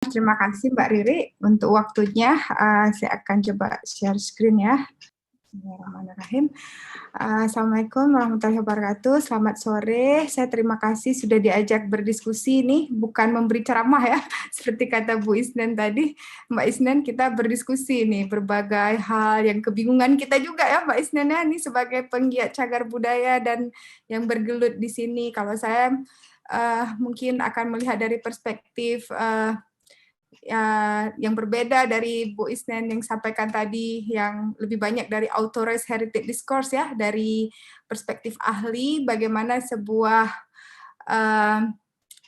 Terima kasih Mbak Riri untuk waktunya. Saya akan coba share screen ya. Bismillahirrahmanirrahim. Assalamualaikum warahmatullahi wabarakatuh. Selamat sore. Saya terima kasih sudah diajak berdiskusi nih, bukan memberi ceramah ya, seperti kata Bu Isnen tadi. Mbak Isnen, kita berdiskusi nih berbagai hal yang kebingungan kita juga ya Mbak Isnen ya, ini sebagai penggiat cagar budaya dan yang bergelut di sini. Kalau saya mungkin akan melihat dari perspektif yang berbeda dari Bu Isnen yang sampaikan tadi, yang lebih banyak dari authorized heritage discourse ya, dari perspektif ahli, bagaimana sebuah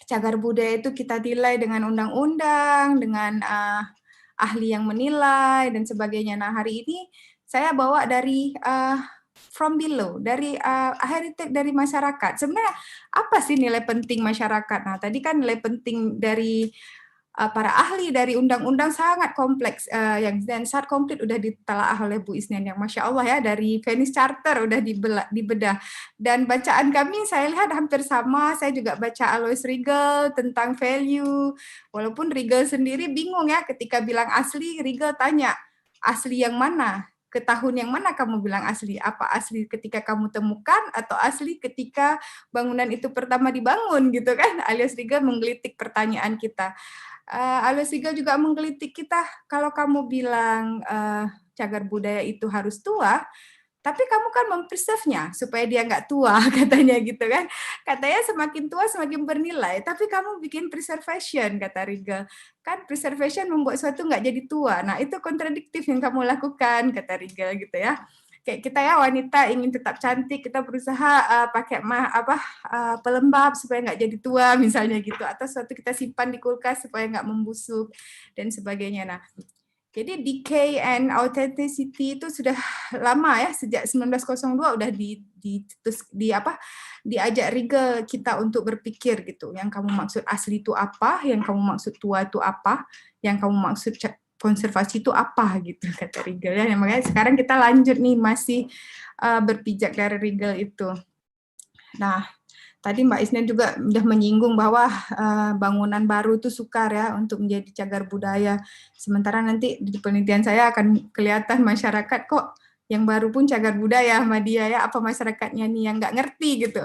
cagar budaya itu kita nilai dengan undang-undang, dengan ahli yang menilai dan sebagainya. Nah, hari ini saya bawa dari from below, dari heritage dari masyarakat. Sebenarnya apa sih nilai penting masyarakat? Nah, tadi kan nilai penting dari para ahli dari undang-undang sangat kompleks, yang dan sangat komplit udah ditelaah oleh Bu Isnen yang Masya Allah ya, dari Venice Charter udah dibedah. Dan bacaan kami saya lihat hampir sama, saya juga baca Alois Riegel tentang value, walaupun Riegel sendiri bingung ya ketika bilang asli, Riegel tanya, asli yang mana? Ke tahun yang mana kamu bilang asli? Apa asli ketika kamu temukan atau asli ketika bangunan itu pertama dibangun gitu kan? Alias Riegel menggelitik pertanyaan kita. Alois Riegel juga menggelitik kita, kalau kamu bilang cagar budaya itu harus tua, tapi kamu kan mempreserve-nya supaya dia nggak tua, katanya gitu kan. Katanya semakin tua semakin bernilai, tapi kamu bikin preservation, kata Riegel. Kan preservation membuat sesuatu nggak jadi tua. Nah, itu kontradiktif yang kamu lakukan, kata Riegel gitu ya. Kayak kita ya wanita ingin tetap cantik, kita berusaha pakai pelembab supaya nggak jadi tua misalnya gitu, atau sesuatu kita simpan di kulkas supaya nggak membusuk dan sebagainya. Nah, jadi decay and authenticity itu sudah lama ya, sejak 1902 udah diajak Riegel kita untuk berpikir gitu. Yang kamu maksud asli itu apa, yang kamu maksud tua itu apa, yang kamu maksud konservasi itu apa gitu, kata Riegel ya. Makanya sekarang kita lanjut nih, masih berpijak dari Riegel itu. Nah, tadi Mbak Isnen juga sudah menyinggung bahwa bangunan baru itu sukar ya untuk menjadi cagar budaya. Sementara nanti di penelitian saya akan kelihatan masyarakat kok yang baru pun cagar budaya sama dia ya, apa masyarakatnya nih yang nggak ngerti gitu,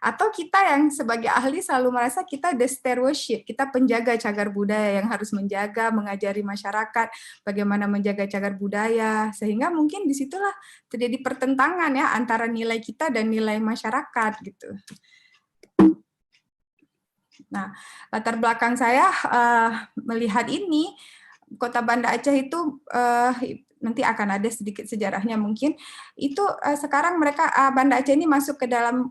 atau kita yang sebagai ahli selalu merasa kita the stewardship, kita penjaga cagar budaya yang harus menjaga, mengajari masyarakat bagaimana menjaga cagar budaya, sehingga mungkin disitulah terjadi pertentangan ya antara nilai kita dan nilai masyarakat gitu. Nah, latar belakang saya melihat ini, Kota Banda Aceh itu nanti akan ada sedikit sejarahnya mungkin. Itu sekarang mereka Banda Aceh ini masuk ke dalam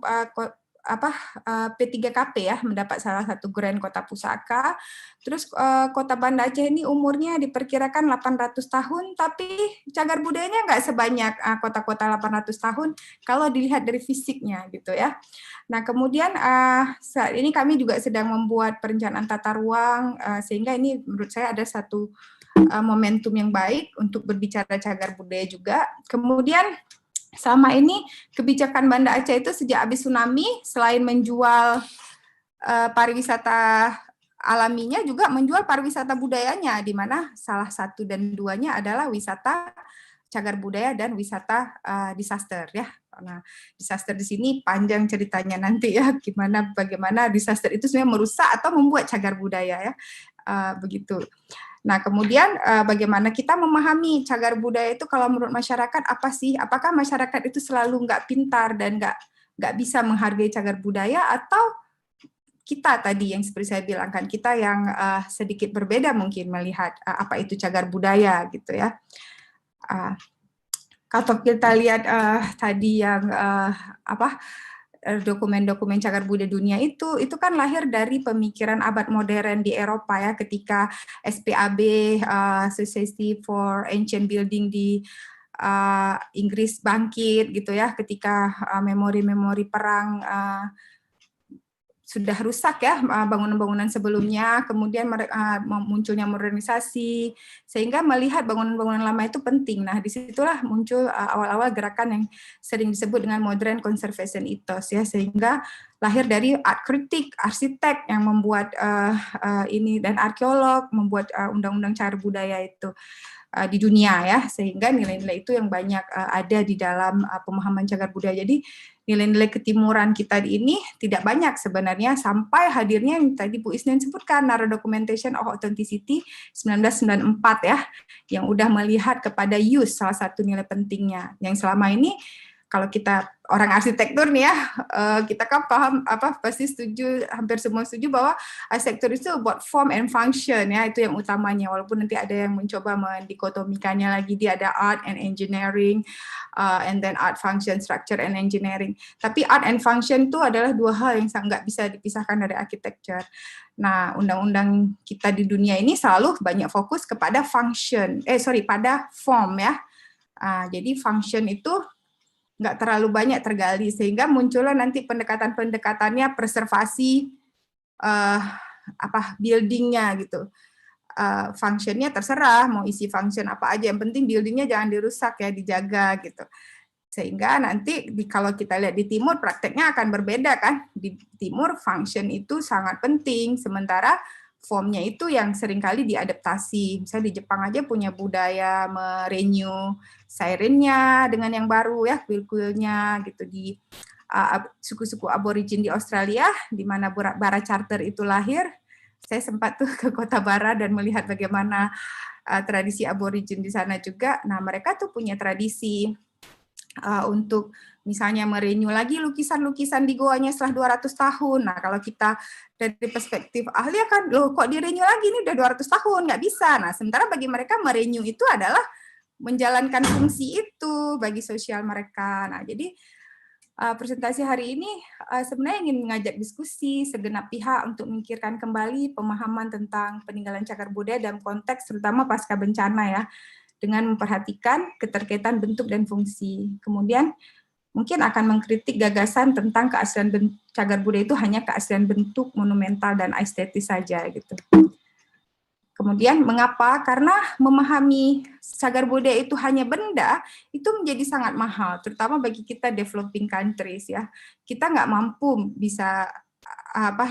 P3KP ya, mendapat salah satu grand kota pusaka. Terus Kota Banda Aceh ini umurnya diperkirakan 800 tahun, tapi cagar budayanya nggak sebanyak kota-kota 800 tahun kalau dilihat dari fisiknya gitu ya. Nah, kemudian saat ini kami juga sedang membuat perencanaan tata ruang, sehingga ini menurut saya ada satu momentum yang baik untuk berbicara cagar budaya juga. Kemudian selama ini kebijakan Banda Aceh itu sejak habis tsunami, selain menjual pariwisata alaminya, juga menjual pariwisata budayanya, di mana salah satu dan duanya adalah wisata cagar budaya dan wisata disaster ya. Nah, disaster di sini panjang ceritanya nanti ya, bagaimana disaster itu sebenarnya merusak atau membuat cagar budaya ya, begitu. Nah, kemudian bagaimana kita memahami cagar budaya itu kalau menurut masyarakat apa sih? Apakah masyarakat itu selalu nggak pintar dan nggak bisa menghargai cagar budaya, atau kita tadi yang seperti saya bilang kan, kita yang sedikit berbeda mungkin melihat apa itu cagar budaya gitu ya. Kalau kita lihat tadi yang dokumen-dokumen cagar budaya dunia itu kan lahir dari pemikiran abad modern di Eropa ya, ketika SPAB Society for Ancient Building di Inggris bangkit gitu ya, ketika memori-memori perang sudah rusak ya bangunan-bangunan sebelumnya, kemudian munculnya modernisasi, sehingga melihat bangunan-bangunan lama itu penting. Nah, disitulah muncul awal-awal gerakan yang sering disebut dengan modern conservation ethos ya, sehingga lahir dari art kritik, arsitek yang membuat ini, dan arkeolog membuat undang-undang cagar budaya itu di dunia ya, sehingga nilai-nilai itu yang banyak ada di dalam pemahaman cagar budaya. Jadi nilai-nilai ketimuran kita ini tidak banyak sebenarnya sampai hadirnya yang tadi Bu Isnin sebutkan, Narrow Documentation of Authenticity 1994 ya, yang udah melihat kepada use salah satu nilai pentingnya, yang selama ini kalau kita orang arsitektur nih ya, kita kan paham pasti setuju, hampir semua setuju bahwa arsitektur itu about form and function ya, itu yang utamanya, walaupun nanti ada yang mencoba mendikotomikannya lagi, dia ada art and engineering, and then art function, structure and engineering. Tapi art and function itu adalah dua hal yang nggak bisa dipisahkan dari architecture. Nah, undang-undang kita di dunia ini selalu banyak fokus kepada pada form ya. Jadi function itu nggak terlalu banyak tergali, sehingga muncullah nanti pendekatan-pendekatannya preservasi buildingnya gitu. Functionnya terserah mau isi function apa aja, yang penting buildingnya jangan dirusak ya, dijaga gitu. Sehingga nanti kalau kita lihat di timur prakteknya akan berbeda kan. Di timur function itu sangat penting, sementara formnya itu yang seringkali diadaptasi. Misalnya di Jepang aja punya budaya merenew sirennya dengan yang baru ya, kuil-kuilnya gitu. Di suku-suku aborigin di Australia, di mana Bara Charter itu lahir, saya sempat tuh ke Kota Bara dan melihat bagaimana tradisi aborigin di sana juga. Nah, mereka tuh punya tradisi untuk misalnya merenew lagi lukisan-lukisan di goanya setelah 200 tahun. Nah, kalau kita dari perspektif ahli kan, loh kok direnew lagi, ini udah 200 tahun, nggak bisa. Nah, sementara bagi mereka merenew itu adalah menjalankan fungsi itu bagi sosial mereka. Nah, jadi presentasi hari ini sebenarnya ingin mengajak diskusi segenap pihak untuk memikirkan kembali pemahaman tentang peninggalan cagar budaya dalam konteks terutama pasca bencana ya, dengan memperhatikan keterkaitan bentuk dan fungsi. Kemudian mungkin akan mengkritik gagasan tentang keaslian cagar budaya itu hanya keaslian bentuk, monumental, dan estetis saja gitu. Kemudian mengapa? Karena memahami cagar budaya itu hanya benda, itu menjadi sangat mahal, terutama bagi kita developing countries ya. Kita nggak mampu bisa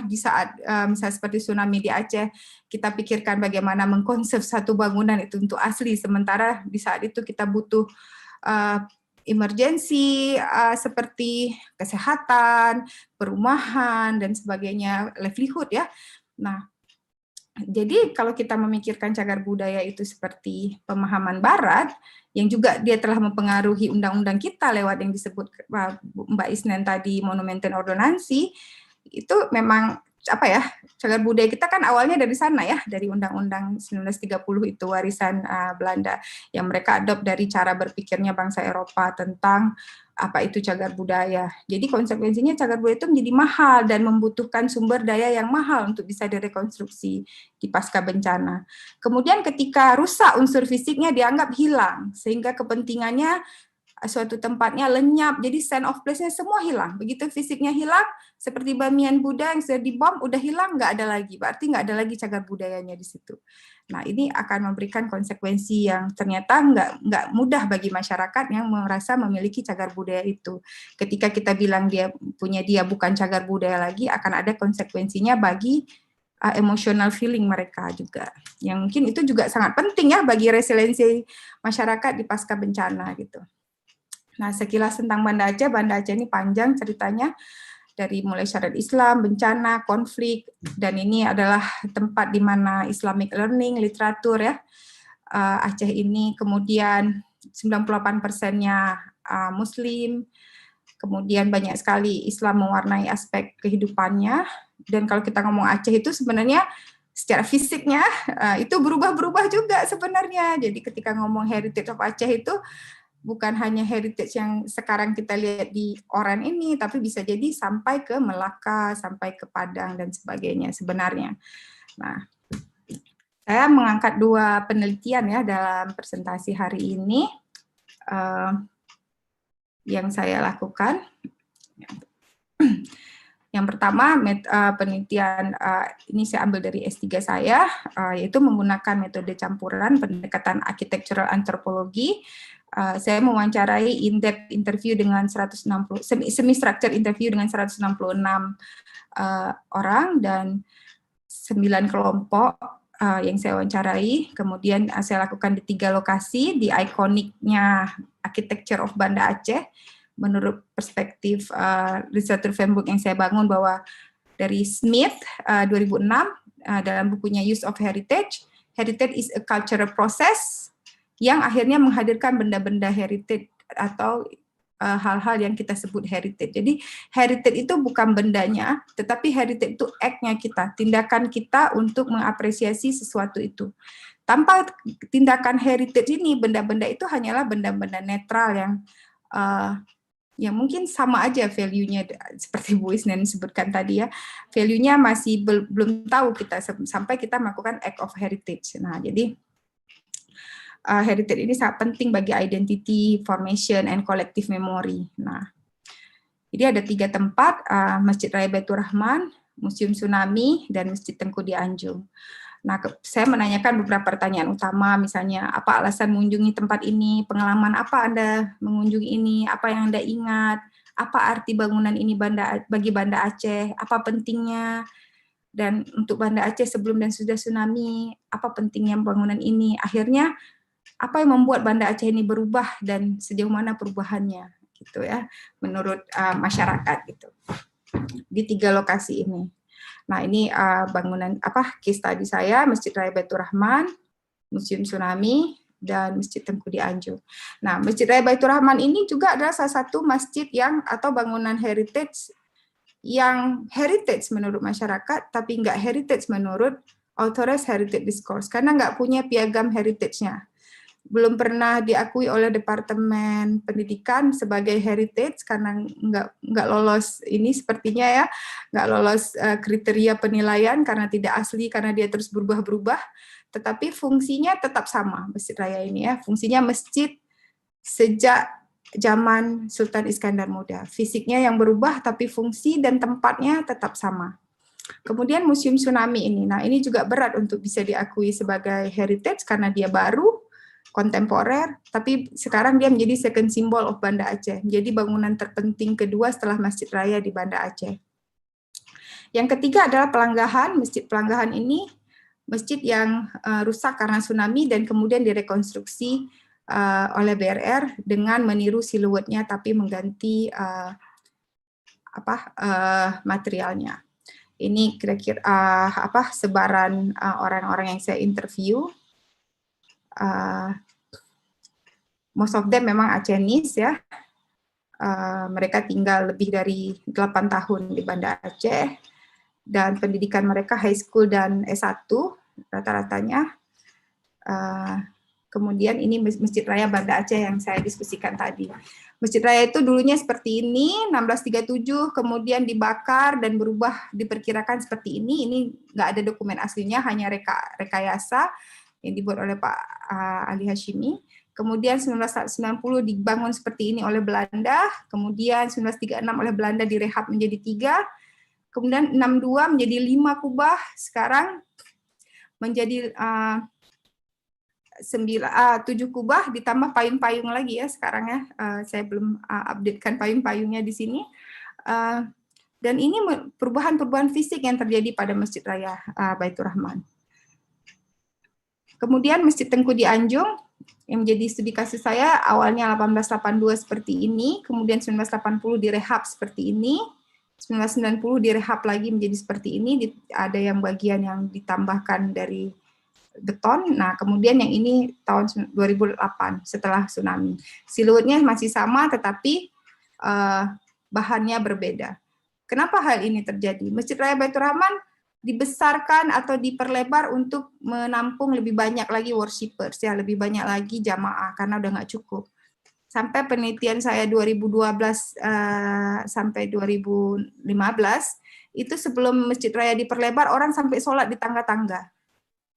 di saat misalnya seperti tsunami di Aceh, kita pikirkan bagaimana mengkonsep satu bangunan itu untuk asli, sementara di saat itu kita butuh emergensi seperti kesehatan, perumahan, dan sebagainya, livelihood ya. Nah, jadi kalau kita memikirkan cagar budaya itu seperti pemahaman Barat, yang juga dia telah mempengaruhi undang-undang kita lewat yang disebut Mbak Isnen tadi, Monumenten Ordonansi, itu memang cagar budaya kita kan awalnya dari sana ya, dari Undang-Undang 1930 itu warisan Belanda, yang mereka adopt dari cara berpikirnya bangsa Eropa tentang apa itu cagar budaya. Jadi konsekuensinya cagar budaya itu menjadi mahal dan membutuhkan sumber daya yang mahal untuk bisa direkonstruksi di pasca bencana. Kemudian ketika rusak unsur fisiknya dianggap hilang, sehingga kepentingannya suatu tempatnya lenyap, jadi sense of place-nya semua hilang. Begitu fisiknya hilang, seperti Bamiyan Buddha yang sudah dibom, udah hilang, nggak ada lagi. Berarti nggak ada lagi cagar budayanya di situ. Nah, ini akan memberikan konsekuensi yang ternyata nggak mudah bagi masyarakat yang merasa memiliki cagar budaya itu. Ketika kita bilang dia bukan cagar budaya lagi, akan ada konsekuensinya bagi emotional feeling mereka juga. Yang mungkin itu juga sangat penting ya bagi resiliensi masyarakat di pasca bencana gitu. Nah, sekilas tentang Banda Aceh. Banda Aceh ini panjang ceritanya, dari mulai syariat Islam, bencana, konflik, dan ini adalah tempat di mana Islamic learning, literatur ya, Aceh ini, kemudian 98%-nya Muslim, kemudian banyak sekali Islam mewarnai aspek kehidupannya, dan kalau kita ngomong Aceh itu sebenarnya secara fisiknya itu berubah-berubah juga sebenarnya. Jadi ketika ngomong heritage of Aceh itu bukan hanya heritage yang sekarang kita lihat di Oran ini, tapi bisa jadi sampai ke Melaka, sampai ke Padang, dan sebagainya sebenarnya. Nah, saya mengangkat 2 penelitian ya dalam presentasi hari ini yang saya lakukan. Yang pertama, penelitian ini saya ambil dari S3 saya, yaitu menggunakan metode campuran pendekatan architectural anthropology. Saya mewawancarai in-depth interview dengan 160, semi-structured interview dengan 166 orang dan 9 kelompok yang saya wawancarai. Kemudian saya lakukan di 3 lokasi, di ikoniknya Architecture of Banda Aceh, menurut perspektif literatur framework yang saya bangun bahwa dari Smith 2006 dalam bukunya Use of Heritage, heritage is a cultural process yang akhirnya menghadirkan benda-benda heritage atau hal-hal yang kita sebut heritage. Jadi heritage itu bukan bendanya, tetapi heritage itu act-nya kita, tindakan kita untuk mengapresiasi sesuatu itu. Tanpa tindakan heritage ini, benda-benda itu hanyalah benda-benda netral yang mungkin sama aja value-nya seperti Bu Isnen sebutkan tadi ya, value-nya masih belum tahu kita sampai kita melakukan act of heritage. Nah, jadi heritage ini sangat penting bagi identity formation and collective memory. Nah, jadi ada 3 tempat, Masjid Raya Baitur Rahman, Museum Tsunami, dan Masjid Tengku di Anjung. Nah, saya menanyakan beberapa pertanyaan utama, misalnya apa alasan mengunjungi tempat ini, pengalaman apa Anda mengunjungi ini, apa yang Anda ingat, apa arti bangunan ini bagi Banda Aceh, apa pentingnya, dan untuk Banda Aceh sebelum dan sudah tsunami, apa pentingnya bangunan ini. Akhirnya, apa yang membuat Banda Aceh ini berubah dan sejauh mana perubahannya, gitu ya, menurut masyarakat gitu. Di 3 lokasi ini. Nah, ini bangunan case study saya, Masjid Raya Baitur Rahman, Museum Tsunami, dan Masjid Tengku di Anjung. Nah, Masjid Raya Baitur Rahman ini juga adalah salah satu masjid yang atau bangunan heritage yang heritage menurut masyarakat, tapi nggak heritage menurut Authorized Heritage Discourse, karena nggak punya piagam heritage-nya. Belum pernah diakui oleh Departemen Pendidikan sebagai heritage karena nggak lolos ini sepertinya ya, nggak lolos kriteria penilaian karena tidak asli, karena dia terus berubah-berubah, tetapi fungsinya tetap sama Masjid Raya ini ya, fungsinya masjid sejak zaman Sultan Iskandar Muda. Fisiknya yang berubah tapi fungsi dan tempatnya tetap sama. Kemudian Museum Tsunami ini, nah ini juga berat untuk bisa diakui sebagai heritage karena dia baru, kontemporer, tapi sekarang dia menjadi second symbol of Banda Aceh, menjadi bangunan terpenting kedua setelah Masjid Raya di Banda Aceh. Yang ketiga adalah Pelanggahan. Masjid Pelanggahan ini masjid yang rusak karena tsunami dan kemudian direkonstruksi oleh BRR dengan meniru siluetnya tapi mengganti materialnya. Ini kira-kira sebaran orang-orang yang saya interview. Most of them memang Acehnese ya. Mereka tinggal lebih dari 8 tahun di Banda Aceh dan pendidikan mereka high school dan S1 rata-ratanya. Kemudian ini Masjid Raya Banda Aceh yang saya diskusikan tadi. Masjid Raya itu dulunya seperti ini, 1637, kemudian dibakar dan berubah diperkirakan seperti ini. Ini nggak ada dokumen aslinya, hanya rekayasa yang dibuat oleh Pak Ali Hashimi. Kemudian 1990 dibangun seperti ini oleh Belanda, kemudian 1936 oleh Belanda direhab menjadi 3, kemudian 62 menjadi 5 kubah, sekarang menjadi 7 kubah ditambah payung-payung lagi ya sekarang ya. Saya belum updatekan payung-payungnya di sini. Dan ini perubahan-perubahan fisik yang terjadi pada Masjid Raya Baitur Rahman. Kemudian Masjid Tengku di Anjung yang menjadi studi kasus saya, awalnya 1882 seperti ini, kemudian 1980 direhab seperti ini, 1990 direhab lagi menjadi seperti ini, ada yang bagian yang ditambahkan dari beton. Nah, kemudian yang ini tahun 2008 setelah tsunami. Siluetnya masih sama tetapi bahannya berbeda. Kenapa hal ini terjadi? Masjid Raya Baitur Rahman dibesarkan atau diperlebar untuk menampung lebih banyak lagi worshippers ya, lebih banyak lagi jamaah karena udah nggak cukup. Sampai penelitian saya 2012 sampai 2015 itu sebelum Masjid Raya diperlebar orang sampai sholat di tangga-tangga.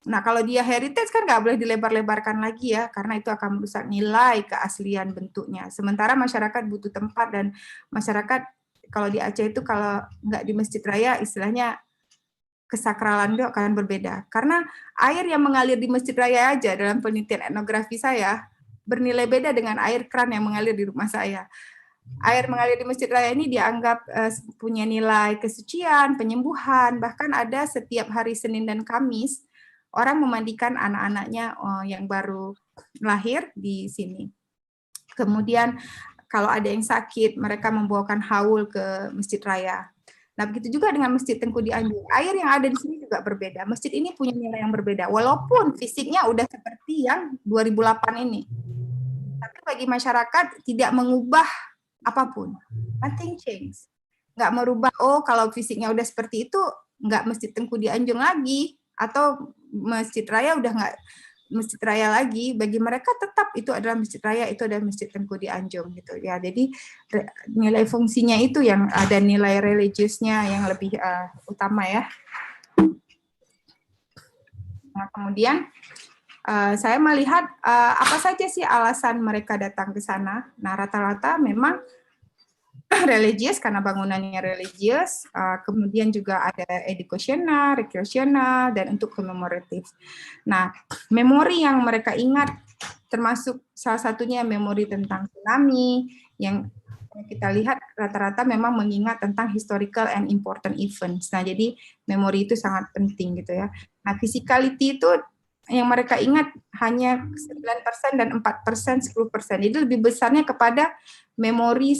Nah, kalau dia heritage kan nggak boleh dilebar-lebarkan lagi ya, karena itu akan merusak nilai keaslian bentuknya. Sementara masyarakat butuh tempat dan masyarakat kalau di Aceh itu kalau nggak di Masjid Raya istilahnya kesakralan itu akan berbeda. Karena air yang mengalir di Masjid Raya aja dalam penelitian etnografi saya bernilai beda dengan air keran yang mengalir di rumah saya. Air mengalir di Masjid Raya ini dianggap punya nilai kesucian, penyembuhan, bahkan ada setiap hari Senin dan Kamis orang memandikan anak-anaknya yang baru lahir di sini. Kemudian kalau ada yang sakit, mereka membawakan haul ke Masjid Raya. Nah, begitu juga dengan Masjid Tengku Dianjung. Air yang ada di sini juga berbeda. Masjid ini punya nilai yang berbeda, walaupun fisiknya udah seperti yang 2008 ini. Tapi bagi masyarakat tidak mengubah apapun. Nothing change. Nggak merubah, oh kalau fisiknya udah seperti itu, nggak Masjid Tengku Dianjung lagi. Atau Masjid Raya udah nggak Masjid Raya lagi, bagi mereka tetap itu adalah Masjid Raya, itu adalah Masjid Tengku Dianjung gitu ya. Jadi nilai fungsinya itu yang ada, nilai religiusnya yang lebih utama ya. Nah, kemudian saya melihat apa saja sih alasan mereka datang ke sana. Nah, rata-rata memang religius karena bangunannya religius, kemudian juga ada educational, recreational, dan untuk komemoratif. Nah, memori yang mereka ingat termasuk salah satunya memori tentang tsunami yang kita lihat rata-rata memang mengingat tentang historical and important events. Nah, jadi memori itu sangat penting gitu ya. Nah, physicality itu yang mereka ingat hanya 9% dan 4%, 10%. Jadi lebih besarnya kepada memori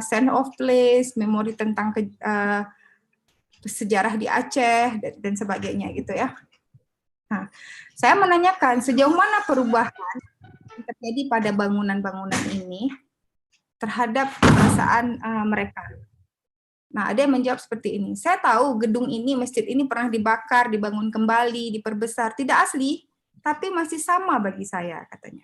sense of place, memori tentang sejarah di Aceh dan sebagainya gitu ya. Nah, saya menanyakan sejauh mana perubahan yang terjadi pada bangunan-bangunan ini terhadap perasaan mereka. Nah, ada yang menjawab seperti ini. Saya tahu gedung ini, masjid ini pernah dibakar, dibangun kembali, diperbesar. Tidak asli, tapi masih sama bagi saya, katanya.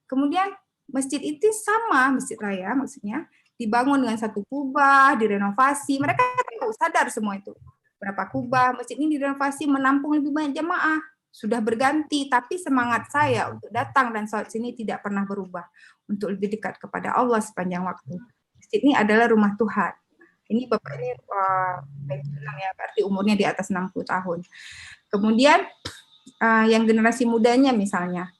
Kemudian masjid itu sama, Masjid Raya maksudnya, dibangun dengan satu kubah, direnovasi. Mereka tahu, sadar semua itu. Berapa kubah, masjid ini direnovasi menampung lebih banyak jemaah. Sudah berganti, tapi semangat saya untuk datang dan sholat sini tidak pernah berubah. Untuk lebih dekat kepada Allah sepanjang waktu. Masjid ini adalah rumah Tuhan. Ini Bapak ini ya, berarti umurnya di atas 60 tahun. Kemudian yang generasi mudanya misalnya,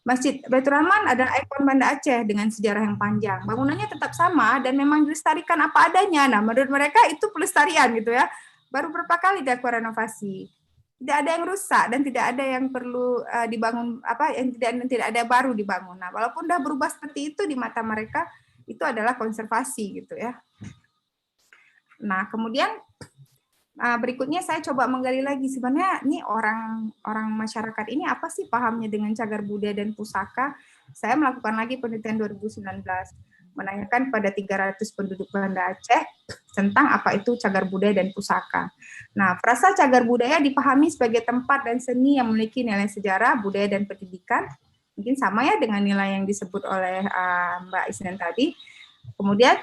Masjid Baitur Rahman adalah ikon Banda Aceh dengan sejarah yang panjang. Bangunannya tetap sama dan memang dilestarikan apa adanya. Nah, menurut mereka itu pelestarian gitu ya. Baru berapa kali dilakukan renovasi. Tidak ada yang rusak dan tidak ada yang perlu dibangun yang tidak ada baru dibangun. Nah, walaupun sudah berubah seperti itu di mata mereka, itu adalah konservasi gitu ya. Nah, kemudian berikutnya saya coba menggali lagi sebenarnya ini orang masyarakat ini apa sih pahamnya dengan cagar budaya dan pusaka. Saya melakukan lagi penelitian 2019 menanyakan pada 300 penduduk Banda Aceh tentang apa itu cagar budaya dan pusaka. Nah, frasa cagar budaya dipahami sebagai tempat dan seni yang memiliki nilai sejarah, budaya dan pendidikan. Mungkin sama ya dengan nilai yang disebut oleh Mbak Isnen tadi. Kemudian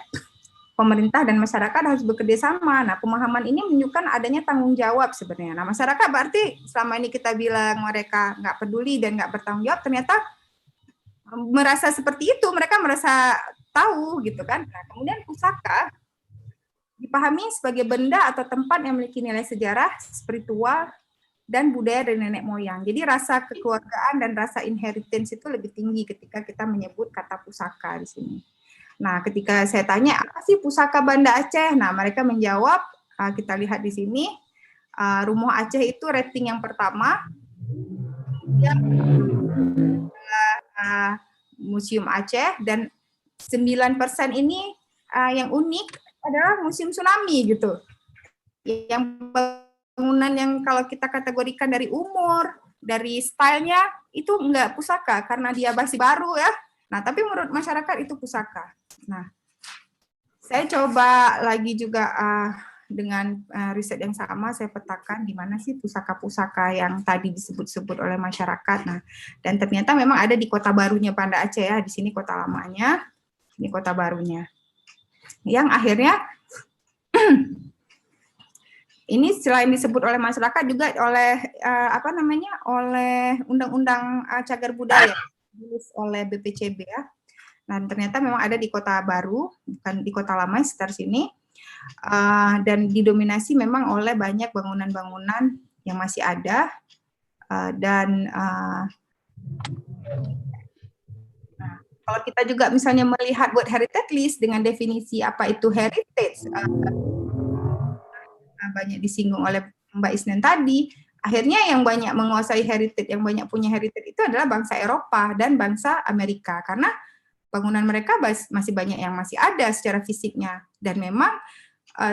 pemerintah dan masyarakat harus bekerja sama. Nah, pemahaman ini menunjukkan adanya tanggung jawab sebenarnya. Nah, masyarakat berarti selama ini kita bilang mereka nggak peduli dan nggak bertanggung jawab, ternyata merasa seperti itu, mereka merasa tahu gitu kan. Nah, kemudian pusaka dipahami sebagai benda atau tempat yang memiliki nilai sejarah, spiritual, dan budaya dari nenek moyang. Jadi rasa kekeluargaan dan rasa inheritance itu lebih tinggi ketika kita menyebut kata pusaka di sini. Nah, ketika saya tanya, apa sih pusaka Banda Aceh? Nah, mereka menjawab, kita lihat di sini, Rumah Aceh itu rating yang pertama, Museum Aceh, dan 9% ini yang unik adalah Museum Tsunami gitu. Yang bangunan yang kalau kita kategorikan dari umur, dari stylenya, itu enggak pusaka, karena dia masih baru ya. Nah, tapi menurut masyarakat itu pusaka. Nah, saya coba lagi juga dengan riset yang sama, saya petakan di mana sih pusaka-pusaka yang tadi disebut-sebut oleh masyarakat. Nah, dan ternyata memang ada di kota barunya Banda Aceh ya, di sini kota lamanya, ini kota barunya. Yang akhirnya ini selain disebut oleh masyarakat juga oleh oleh Undang-Undang Cagar Budaya oleh BPCB ya. Nah, ternyata memang ada di kota baru, bukan di kota lama sekitar sini. dan didominasi memang oleh banyak bangunan-bangunan yang masih ada, dan kalau kita juga misalnya melihat World Heritage List dengan definisi apa itu heritage, banyak disinggung oleh Mbak Isnen tadi, akhirnya yang banyak menguasai heritage, yang banyak punya heritage itu adalah bangsa Eropa dan bangsa Amerika, karena bangunan mereka masih banyak yang masih ada secara fisiknya, dan memang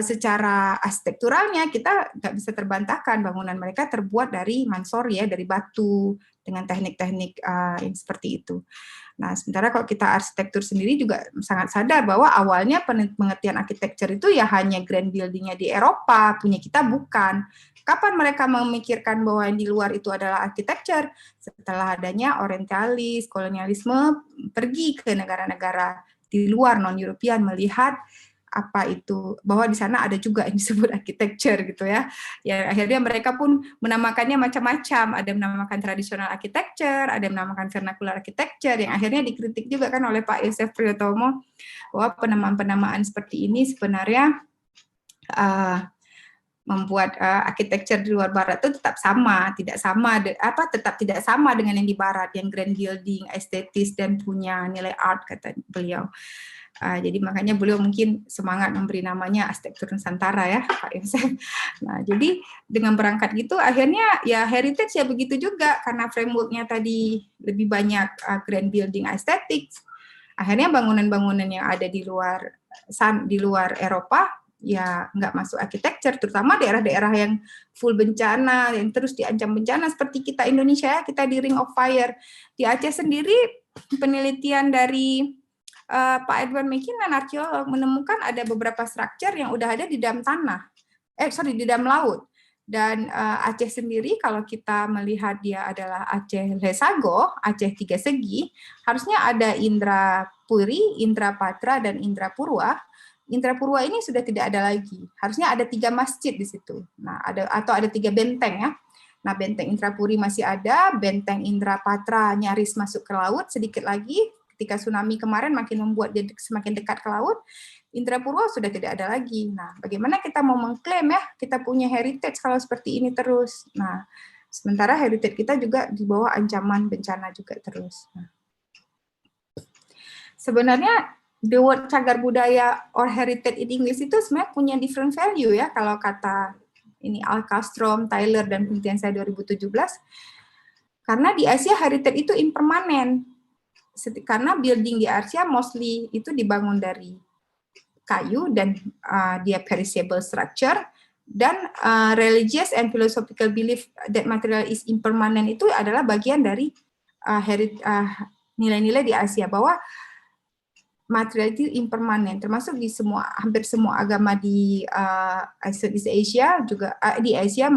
secara arsitekturalnya kita nggak bisa terbantahkan, bangunan mereka terbuat dari mansori ya, dari batu dengan teknik-teknik yang seperti itu. Nah, sementara kalau kita arsitektur sendiri juga sangat sadar bahwa awalnya pengertian arsitektur itu ya hanya grand building-nya di Eropa, punya kita bukan. Kapan mereka memikirkan bahwa yang di luar itu adalah arsitektur? Setelah adanya orientalis, kolonialisme, pergi ke negara-negara di luar non-European melihat apa itu, bahwa di sana ada juga yang disebut architecture gitu ya. Ya akhirnya mereka pun menamakannya macam-macam, ada menamakan tradisional architecture, ada menamakan vernacular architecture, yang akhirnya dikritik juga kan oleh Pak Yosef Priyotomo bahwa penamaan-penamaan seperti ini sebenarnya membuat architecture di luar barat itu tetap sama, tetap tidak sama dengan yang di barat, yang grand building, estetis dan punya nilai art, kata beliau. Jadi makanya beliau mungkin semangat memberi namanya arsitektur Nusantara ya, Pak Yosef. Nah, jadi dengan berangkat gitu, akhirnya ya heritage ya begitu juga, karena framework-nya tadi lebih banyak grand building aesthetics. Akhirnya bangunan-bangunan yang ada di luar Eropa ya nggak masuk arsitektur, terutama daerah-daerah yang full bencana, yang terus diancam bencana seperti kita Indonesia, kita di Ring of Fire. Di Aceh sendiri penelitian dari Pak Edward McKinnon, arkeolog, menemukan ada beberapa struktur yang udah ada di dalam tanah, di dalam laut. Dan Aceh sendiri kalau kita melihat dia adalah Aceh Lesago, Aceh tiga segi, harusnya ada Indra Puri, Indra Patra, dan Indra Purwa. Indra Purwa ini sudah tidak ada lagi. Harusnya ada 3 masjid di situ. Nah, ada 3 benteng ya. Nah, benteng Indra Puri masih ada, benteng Indra Patra nyaris masuk ke laut, sedikit lagi ketika tsunami kemarin makin membuat dia semakin dekat ke laut, Indrapurwa sudah tidak ada lagi. Nah, bagaimana kita mau mengklaim ya kita punya heritage kalau seperti ini terus? Nah, sementara heritage kita juga di bawah ancaman bencana juga terus. Nah, sebenarnya the word cagar budaya or heritage in English itu sebenarnya punya different value ya, kalau kata ini Al Castrom, Tyler, dan penelitian saya 2017. Karena di Asia heritage itu impermanen. Karena building di Asia mostly itu dibangun dari kayu dan dia perishable structure, dan religious and philosophical belief that material is impermanent itu adalah bagian dari nilai-nilai di Asia bahwa material itu impermanen, termasuk di hampir semua agama di East Asia juga di Asia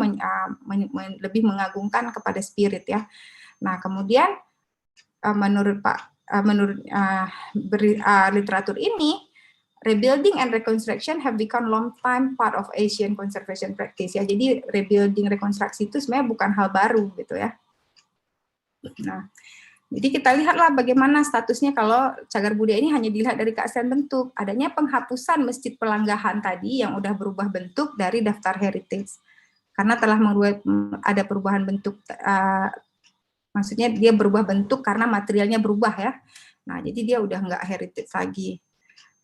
lebih mengagungkan kepada spirit ya. Nah kemudian menurut literatur ini, rebuilding and reconstruction have become long time part of Asian conservation practice ya. Jadi rebuilding, rekonstruksi itu sebenarnya bukan hal baru gitu ya. Nah, jadi kita lihatlah bagaimana statusnya kalau cagar budaya ini hanya dilihat dari keaslian bentuk. Adanya penghapusan Masjid Pelanggahan tadi yang udah berubah bentuk dari daftar heritage. Karena telah ada perubahan bentuk, maksudnya dia berubah bentuk karena materialnya berubah ya. Nah, jadi dia udah nggak heritage lagi.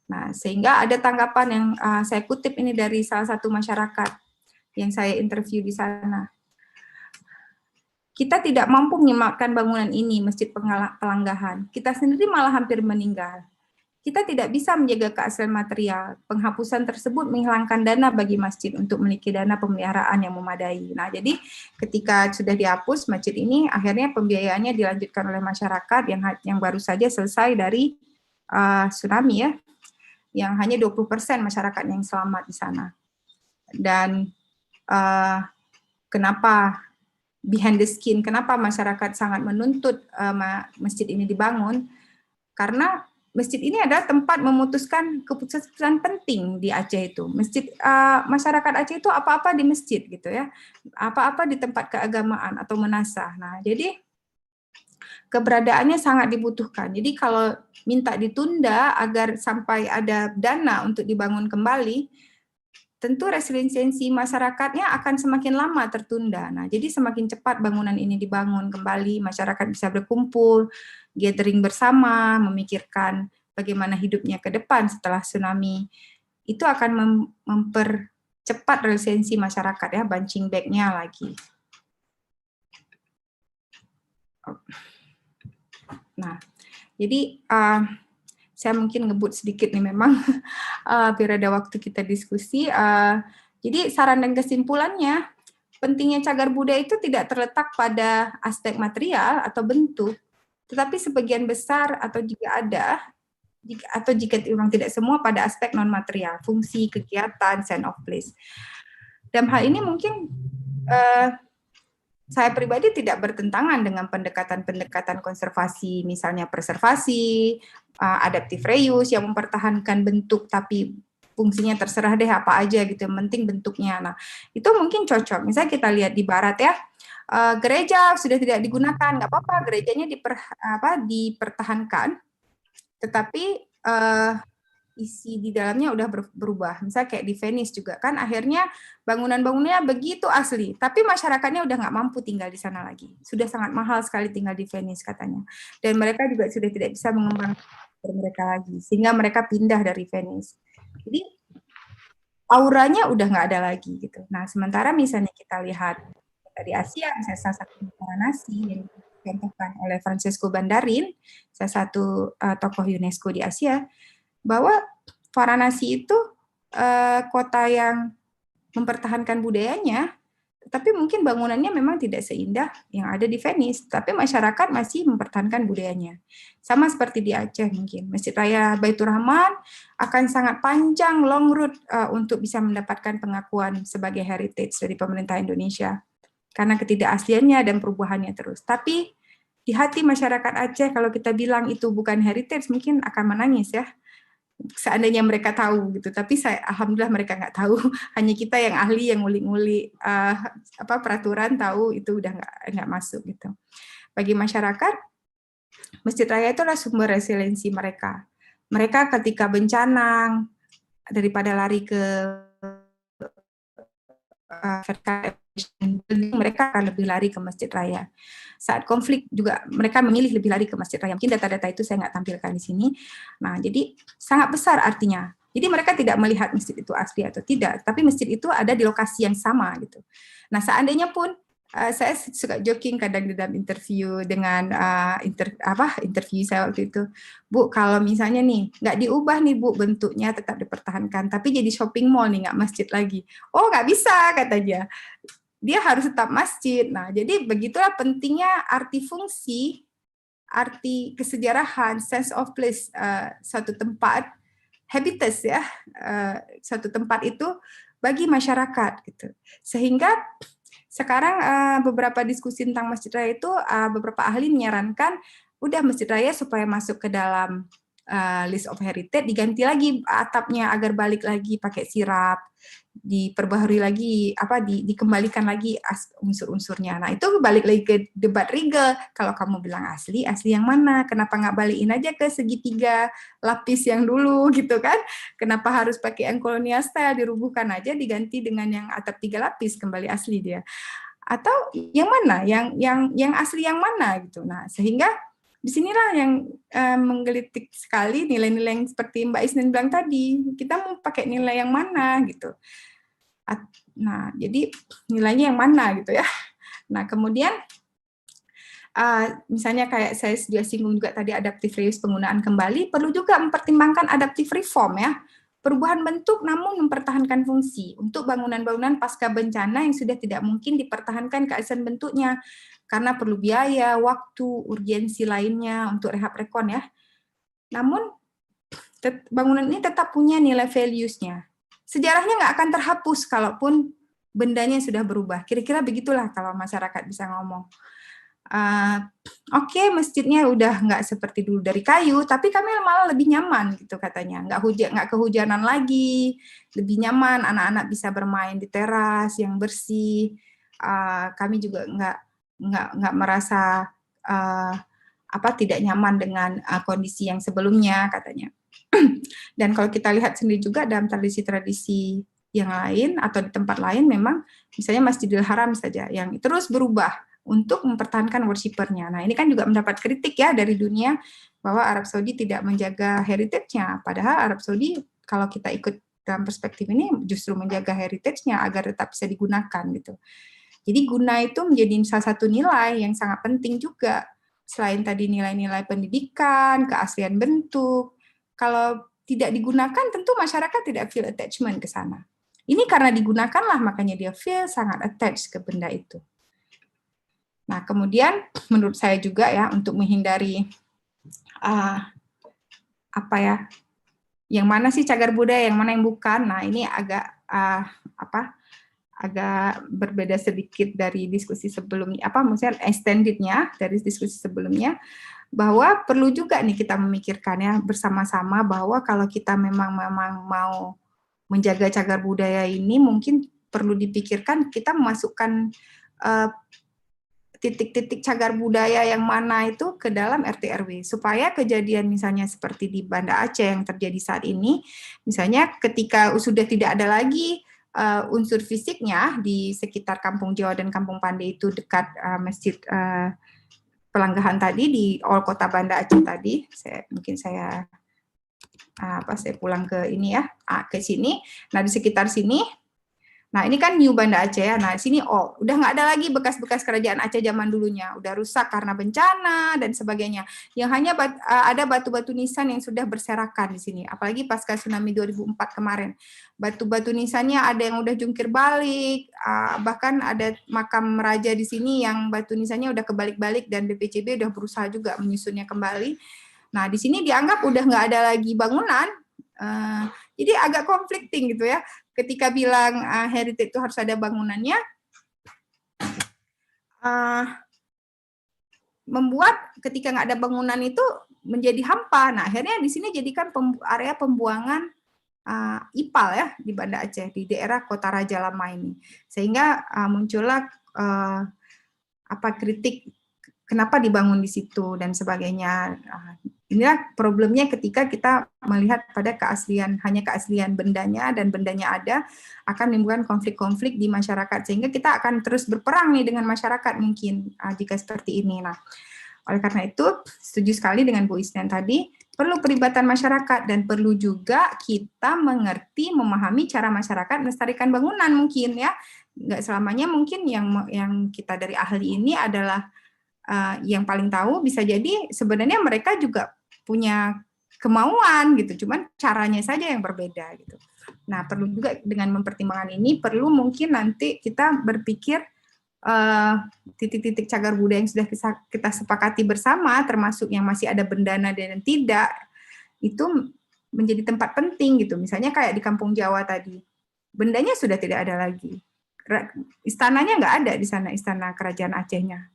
Nah, sehingga ada tanggapan yang saya kutip ini dari salah satu masyarakat yang saya interview di sana. Kita tidak mampu menyematkan bangunan ini, Masjid Pelanggahan. Kita sendiri malah hampir meninggal. Kita tidak bisa menjaga keaslian material. Penghapusan tersebut menghilangkan dana bagi masjid untuk memiliki dana pemeliharaan yang memadai. Nah, jadi ketika sudah dihapus masjid ini, akhirnya pembiayaannya dilanjutkan oleh masyarakat yang baru saja selesai dari tsunami ya, yang hanya 20% masyarakat yang selamat di sana. Dan kenapa behind the skin, kenapa masyarakat sangat menuntut masjid ini dibangun? Karena masjid ini adalah tempat memutuskan keputusan penting di Aceh itu. Masyarakat Aceh itu apa-apa di masjid gitu ya, apa-apa di tempat keagamaan atau menasah. Nah, jadi keberadaannya sangat dibutuhkan. Jadi kalau minta ditunda agar sampai ada dana untuk dibangun kembali, tentu resiliensi masyarakatnya akan semakin lama tertunda. Nah, jadi semakin cepat bangunan ini dibangun kembali, masyarakat bisa berkumpul, gathering bersama, memikirkan bagaimana hidupnya ke depan setelah tsunami, itu akan mempercepat resiliensi masyarakat ya, bouncing back-nya lagi. Nah, jadi saya mungkin ngebut sedikit nih memang, biar ada waktu kita diskusi. Jadi saran dan kesimpulannya, pentingnya cagar budaya itu tidak terletak pada aspek material atau bentuk, tetapi sebagian besar atau jika ada, atau jika memang tidak semua pada aspek non material, fungsi, kegiatan, sense of place. Dalam hal ini mungkin saya pribadi tidak bertentangan dengan pendekatan-pendekatan konservasi, misalnya preservasi, adaptive reuse yang mempertahankan bentuk tapi fungsinya terserah deh apa aja gitu, yang penting bentuknya. Nah, itu mungkin cocok. Misalnya kita lihat di barat ya, gereja sudah tidak digunakan, nggak apa-apa, gerejanya dipertahankan, tetapi isi di dalamnya udah berubah. Misalnya kayak di Venice juga kan akhirnya bangunan-bangunannya begitu asli, tapi masyarakatnya udah nggak mampu tinggal di sana lagi. Sudah sangat mahal sekali tinggal di Venice katanya. Dan mereka juga sudah tidak bisa mengembangkan mereka lagi, sehingga mereka pindah dari Venice. Jadi auranya udah nggak ada lagi gitu. Nah, sementara misalnya kita lihat di Asia, misalnya salah satu Varanasi yang dicontohkan oleh Francesco Bandarin, salah satu tokoh UNESCO di Asia, bahwa Varanasi itu kota yang mempertahankan budayanya, tapi mungkin bangunannya memang tidak seindah yang ada di Venice, tapi masyarakat masih mempertahankan budayanya. Sama seperti di Aceh mungkin. Masjid Raya Baitur Rahman akan sangat panjang, long route untuk bisa mendapatkan pengakuan sebagai heritage dari pemerintah Indonesia. Karena ketidakasliannya dan perubahannya terus. Tapi di hati masyarakat Aceh, kalau kita bilang itu bukan heritage, mungkin akan menangis ya. Seandainya mereka tahu gitu, tapi alhamdulillah mereka nggak tahu. Hanya kita yang ahli yang ngulik-ngulik peraturan tahu itu udah nggak masuk gitu. Bagi masyarakat, Masjid Raya itu adalah sumber resiliensi mereka. Mereka ketika bencana, daripada lari ke mereka akan lebih lari ke Masjid Raya. Saat konflik juga mereka memilih lebih lari ke Masjid Raya. Mungkin data-data itu saya nggak tampilkan di sini. Nah, jadi sangat besar artinya. Jadi mereka tidak melihat masjid itu asli atau tidak, tapi masjid itu ada di lokasi yang sama gitu. Nah, seandainya pun saya suka joking kadang di dalam interview dengan interview saya waktu itu, Bu, kalau misalnya nih nggak diubah nih Bu, bentuknya tetap dipertahankan, tapi jadi shopping mall nih, nggak masjid lagi. Oh, nggak bisa katanya. Dia harus tetap masjid. Nah, jadi begitulah pentingnya arti fungsi, arti kesejarahan, sense of place suatu tempat, habitus ya, suatu tempat itu bagi masyarakat gitu. Sehingga sekarang beberapa diskusi tentang Masjid Raya itu beberapa ahli menyarankan udah Masjid Raya supaya masuk ke dalam list of heritage diganti lagi atapnya agar balik lagi pakai sirap, diperbaharui lagi dikembalikan lagi unsur-unsurnya. Nah, itu balik lagi ke debat Rigel. Kalau kamu bilang asli yang mana? Kenapa nggak balikin aja ke segitiga lapis yang dulu gitu kan? Kenapa harus pakai yang kolonial style, dirubuhkan aja diganti dengan yang atap 3 lapis kembali asli dia. Atau yang mana? Yang asli yang mana gitu. Nah, sehingga disinilah yang menggelitik sekali nilai-nilai yang seperti Mbak Isnin bilang tadi. Kita mau pakai nilai yang mana gitu. Nah, jadi nilainya yang mana gitu ya. Nah, kemudian misalnya kayak saya sudah singgung juga tadi adaptive reuse, penggunaan kembali, perlu juga mempertimbangkan adaptive reform ya. Perubahan bentuk namun mempertahankan fungsi untuk bangunan-bangunan pasca bencana yang sudah tidak mungkin dipertahankan keaslian bentuknya karena perlu biaya, waktu, urgensi lainnya untuk rehab rekon ya. Namun bangunan ini tetap punya nilai values-nya. Sejarahnya nggak akan terhapus kalaupun bendanya sudah berubah. Kira-kira begitulah kalau masyarakat bisa ngomong. Oke, masjidnya udah nggak seperti dulu dari kayu, tapi kami malah lebih nyaman gitu katanya. Nggak kehujanan lagi, lebih nyaman. Anak-anak bisa bermain di teras yang bersih. Kami juga nggak merasa tidak nyaman dengan kondisi yang sebelumnya katanya. Dan kalau kita lihat sendiri juga dalam tradisi-tradisi yang lain atau di tempat lain memang misalnya Masjidil Haram saja yang terus berubah untuk mempertahankan worshipper-nya. Nah, ini kan juga mendapat kritik ya dari dunia bahwa Arab Saudi tidak menjaga heritage-nya. Padahal Arab Saudi kalau kita ikut dalam perspektif ini justru menjaga heritage-nya agar tetap bisa digunakan gitu. Jadi guna itu menjadi salah satu nilai yang sangat penting juga. Selain tadi nilai-nilai pendidikan, keaslian bentuk, kalau tidak digunakan tentu masyarakat tidak feel attachment ke sana. Ini karena digunakanlah makanya dia feel sangat attached ke benda itu. Nah, kemudian menurut saya juga ya untuk menghindari apa ya, yang mana sih cagar budaya, yang mana yang bukan. Nah, ini agak agak berbeda sedikit dari diskusi sebelumnya, maksudnya extended-nya dari diskusi sebelumnya, bahwa perlu juga nih kita memikirkan ya bersama-sama bahwa kalau kita memang mau menjaga cagar budaya ini mungkin perlu dipikirkan kita memasukkan titik-titik cagar budaya yang mana itu ke dalam RT RW supaya kejadian misalnya seperti di Banda Aceh yang terjadi saat ini, misalnya ketika sudah tidak ada lagi unsur fisiknya di sekitar Kampung Jawa dan Kampung Pandai itu dekat masjid Pelanggahan tadi di All Kota Banda Aceh tadi, saya pulang ke ini ya, ke sini. Nah di sekitar sini. Nah, ini kan New Banda Aceh ya. Nah, sini udah nggak ada lagi bekas-bekas kerajaan Aceh zaman dulunya. Udah rusak karena bencana dan sebagainya. Yang hanya ada batu-batu nisan yang sudah berserakan di sini. Apalagi pasca tsunami 2004 kemarin. Batu-batu nisannya ada yang udah jungkir balik, bahkan ada makam raja di sini yang batu nisannya udah kebalik-balik dan BPCB udah berusaha juga menyusunnya kembali. Nah, di sini dianggap udah nggak ada lagi bangunan. Jadi agak conflicting gitu ya. Ketika bilang heritage itu harus ada bangunannya, membuat ketika nggak ada bangunan itu menjadi hampa. Nah, akhirnya di sini jadikan area pembuangan IPAL ya di Banda Aceh, di daerah Kota Raja Lama ini. Sehingga muncullah kritik kenapa dibangun di situ dan sebagainya. Inilah problemnya ketika kita melihat pada hanya keaslian bendanya dan bendanya ada, akan menimbulkan konflik-konflik di masyarakat, sehingga kita akan terus berperang nih dengan masyarakat mungkin jika seperti ini. Nah, oleh karena itu, setuju sekali dengan Bu Isnen tadi, perlu pelibatan masyarakat dan perlu juga kita mengerti, memahami cara masyarakat melestarikan bangunan mungkin ya. Nggak selamanya mungkin yang kita dari ahli ini adalah yang paling tahu, bisa jadi sebenarnya mereka juga punya kemauan gitu, cuman caranya saja yang berbeda gitu. Nah, perlu juga dengan mempertimbangkan ini, perlu mungkin nanti kita berpikir titik-titik cagar budaya yang sudah kita sepakati bersama, termasuk yang masih ada bendana dan tidak, itu menjadi tempat penting gitu. Misalnya kayak di Kampung Jawa tadi, bendanya sudah tidak ada lagi. Istananya nggak ada di sana, istana kerajaan Acehnya.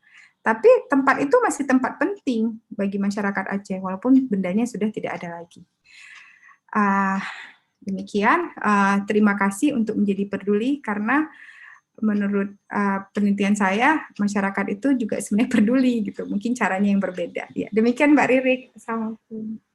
Tapi tempat itu masih tempat penting bagi masyarakat Aceh, walaupun bendanya sudah tidak ada lagi. Demikian, terima kasih untuk menjadi peduli, karena menurut penelitian saya, masyarakat itu juga sebenarnya peduli gitu. Mungkin caranya yang berbeda. Ya, demikian Mbak Ririk. Assalamualaikum.